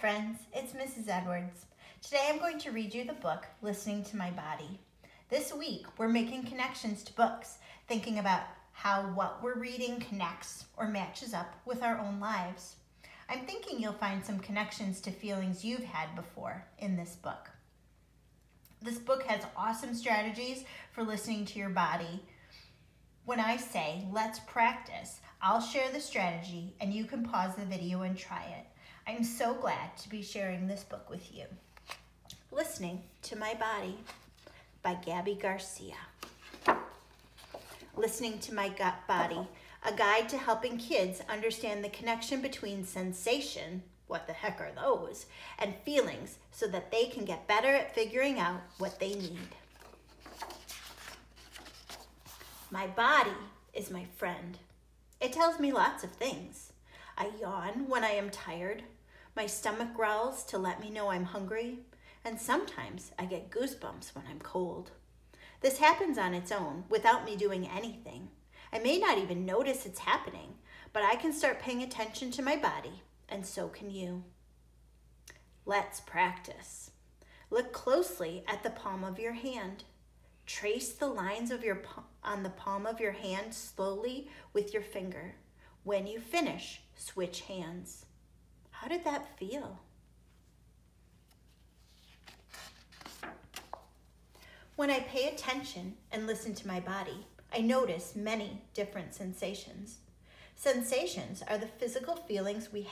friends, it's Mrs. Edwards. Today I'm going to read you the book, Listening to My Body. This week we're making connections to books, thinking about how what we're reading connects or matches up with our own lives. I'm thinking you'll find some connections to feelings you've had before in this book. This book has awesome strategies for listening to your body. When I say, let's practice, I'll share the strategy and you can pause the video and try it. I'm so glad to be sharing this book with you. Listening to My Body by Gabby Garcia. Listening to My Body, a guide to helping kids understand the connection between sensation, what the heck are those, and feelings so that they can get better at figuring out what they need. My body is my friend. It tells me lots of things. I yawn when I am tired. My stomach growls to let me know I'm hungry. And sometimes I get goosebumps when I'm cold. This happens on its own without me doing anything. I may not even notice it's happening, but I can start paying attention to my body, and so can you. Let's practice. Look closely at the palm of your hand. Trace the lines on the palm of your hand slowly with your finger. When you finish, switch hands. How did that feel? When I pay attention and listen to my body, I notice many different sensations. Sensations are the physical feelings we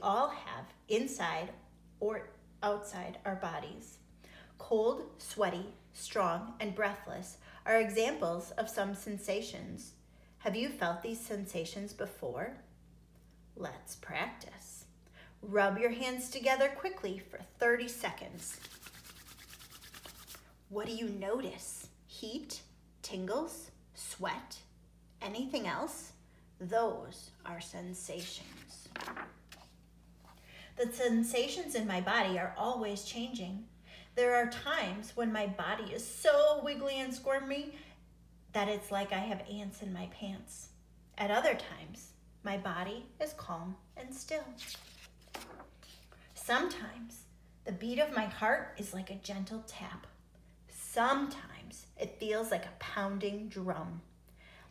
all have inside or outside our bodies. Cold, sweaty, strong, and breathless are examples of some sensations. Have you felt these sensations before? Let's practice. Rub your hands together quickly for 30 seconds. What do you notice? Heat, tingles, sweat, anything else? Those are sensations. The sensations in my body are always changing. There are times when my body is so wiggly and squirmy that it's like I have ants in my pants. At other times, my body is calm and still. Sometimes the beat of my heart is like a gentle tap. Sometimes it feels like a pounding drum.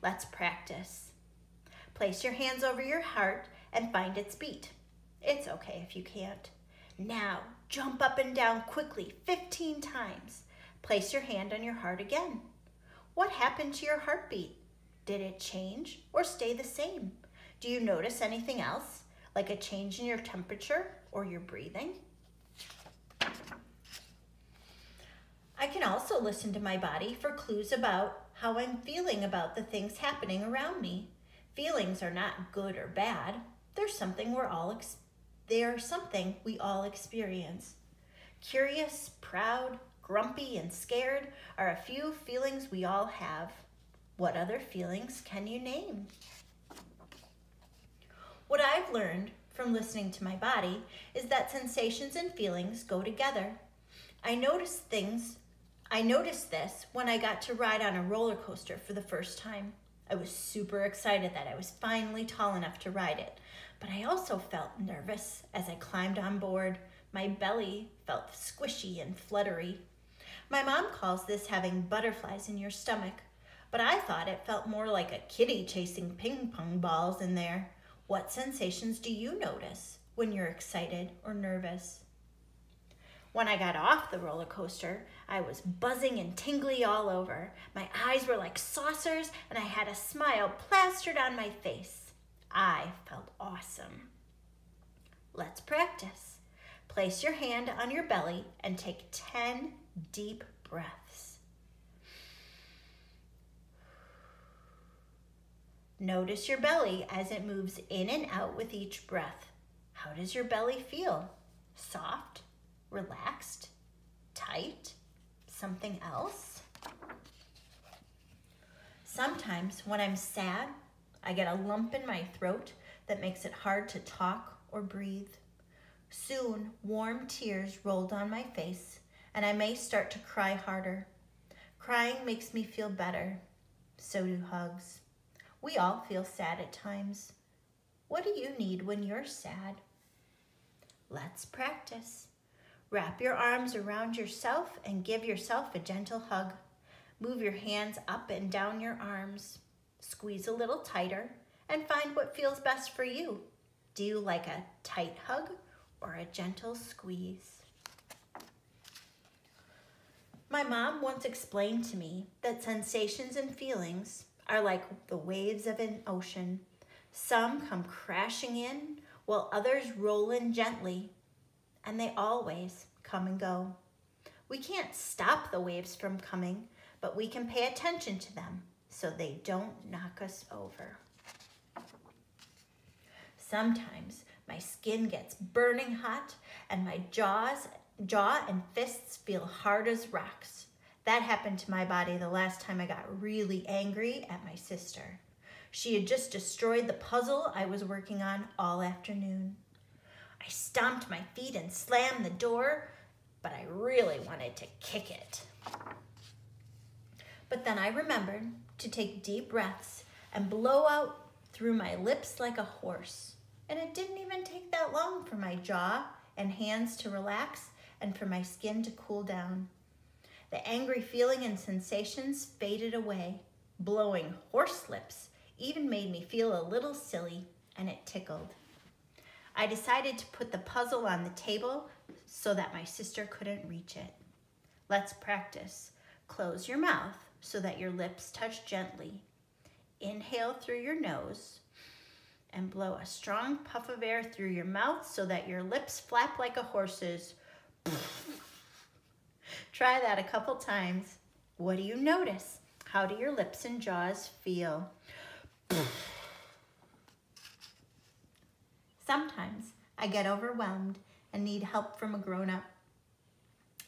Let's practice. Place your hands over your heart and find its beat. It's okay if you can't. Now, jump up and down quickly 15 times. Place your hand on your heart again. What happened to your heartbeat? Did it change or stay the same? Do you notice anything else, like a change in your temperature or your breathing? I can also listen to my body for clues about how I'm feeling about the things happening around me. Feelings are not good or bad. They're something we all experience. Curious, proud, grumpy, and scared are a few feelings we all have. What other feelings can you name? What I've learned from listening to my body is that sensations and feelings go together. I noticed this when I got to ride on a roller coaster for the first time. I was super excited that I was finally tall enough to ride it, but I also felt nervous as I climbed on board. My belly felt squishy and fluttery. My mom calls this having butterflies in your stomach, but I thought it felt more like a kitty chasing ping pong balls in there. What sensations do you notice when you're excited or nervous? When I got off the roller coaster, I was buzzing and tingly all over. My eyes were like saucers and I had a smile plastered on my face. I felt awesome. Let's practice. Place your hand on your belly and take 10 deep breaths. Notice your belly as it moves in and out with each breath. How does your belly feel? Soft? Relaxed? Tight? Something else? Sometimes when I'm sad, I get a lump in my throat that makes it hard to talk or breathe. Soon, warm tears roll down my face, and I may start to cry harder. Crying makes me feel better. So do hugs. We all feel sad at times. What do you need when you're sad? Let's practice. Wrap your arms around yourself and give yourself a gentle hug. Move your hands up and down your arms. Squeeze a little tighter and find what feels best for you. Do you like a tight hug or a gentle squeeze? My mom once explained to me that sensations and feelings are like the waves of an ocean. Some come crashing in while others roll in gently, and they always come and go. We can't stop the waves from coming, but we can pay attention to them so they don't knock us over. Sometimes my skin gets burning hot and my jaw and fists feel hard as rocks. That happened to my body the last time I got really angry at my sister. She had just destroyed the puzzle I was working on all afternoon. I stomped my feet and slammed the door, but I really wanted to kick it. But then I remembered to take deep breaths and blow out through my lips like a horse. And it didn't even take that long for my jaw and hands to relax and for my skin to cool down. The angry feeling and sensations faded away. Blowing horse lips even made me feel a little silly, and it tickled. I decided to put the puzzle on the table so that my sister couldn't reach it. Let's practice. Close your mouth so that your lips touch gently. Inhale through your nose and blow a strong puff of air through your mouth so that your lips flap like a horse's. Try that a couple times. What do you notice? How do your lips and jaws feel? Sometimes I get overwhelmed and need help from a grown-up.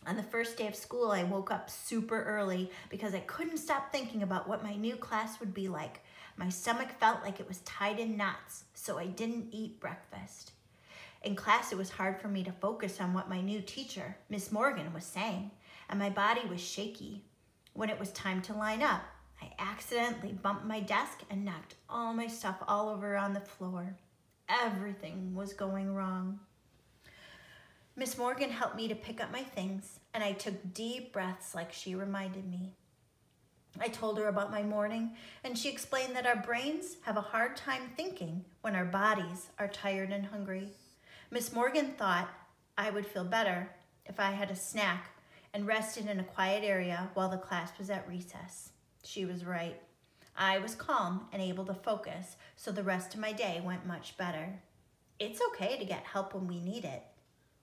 On the first day of school, I woke up super early because I couldn't stop thinking about what my new class would be like. My stomach felt like it was tied in knots, so I didn't eat breakfast. In class, it was hard for me to focus on what my new teacher, Miss Morgan, was saying, and my body was shaky. When it was time to line up, I accidentally bumped my desk and knocked all my stuff all over on the floor. Everything was going wrong. Miss Morgan helped me to pick up my things, and I took deep breaths like she reminded me. I told her about my morning, and she explained that our brains have a hard time thinking when our bodies are tired and hungry. Miss Morgan thought I would feel better if I had a snack and rested in a quiet area while the class was at recess. She was right. I was calm and able to focus, so the rest of my day went much better. It's okay to get help when we need it.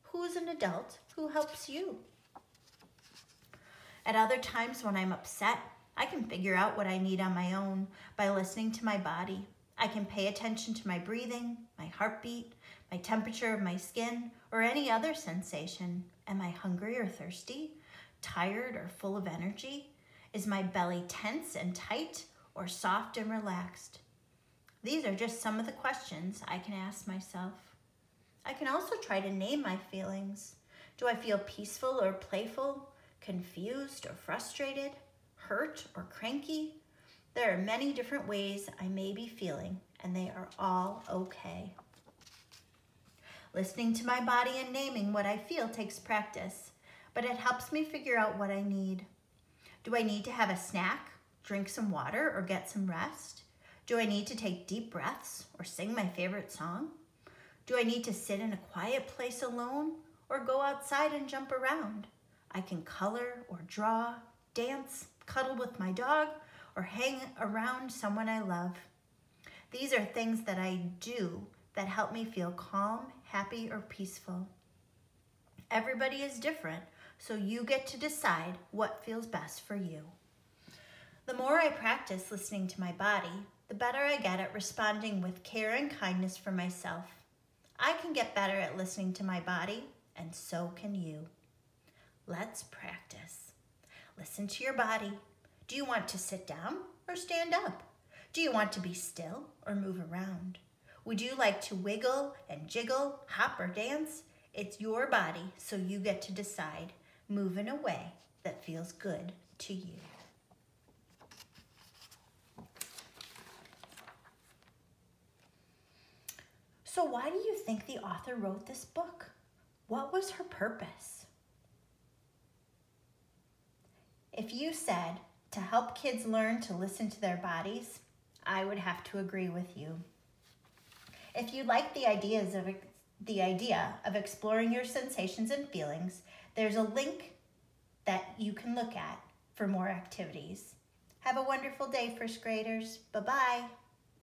Who's an adult who helps you? At other times when I'm upset, I can figure out what I need on my own by listening to my body. I can pay attention to my breathing, my heartbeat, my temperature of my skin, or any other sensation. Am I hungry or thirsty? Tired or full of energy? Is my belly tense and tight or soft and relaxed? These are just some of the questions I can ask myself. I can also try to name my feelings. Do I feel peaceful or playful, confused or frustrated, hurt or cranky? There are many different ways I may be feeling, and they are all okay. Listening to my body and naming what I feel takes practice, but it helps me figure out what I need. Do I need to have a snack, drink some water, or get some rest? Do I need to take deep breaths or sing my favorite song? Do I need to sit in a quiet place alone or go outside and jump around? I can color or draw, dance, cuddle with my dog, or hang around someone I love. These are things that I do that help me feel calm, happy, or peaceful. Everybody is different, so you get to decide what feels best for you. The more I practice listening to my body, the better I get at responding with care and kindness for myself. I can get better at listening to my body, and so can you. Let's practice. Listen to your body. Do you want to sit down or stand up? Do you want to be still or move around? Would you like to wiggle and jiggle, hop or dance? It's your body, so you get to decide. Move in a way that feels good to you. So why do you think the author wrote this book? What was her purpose? If you said to help kids learn to listen to their bodies, I would have to agree with you. If you like the idea of exploring your sensations and feelings, there's a link that you can look at for more activities. Have a wonderful day, first graders. Bye-bye.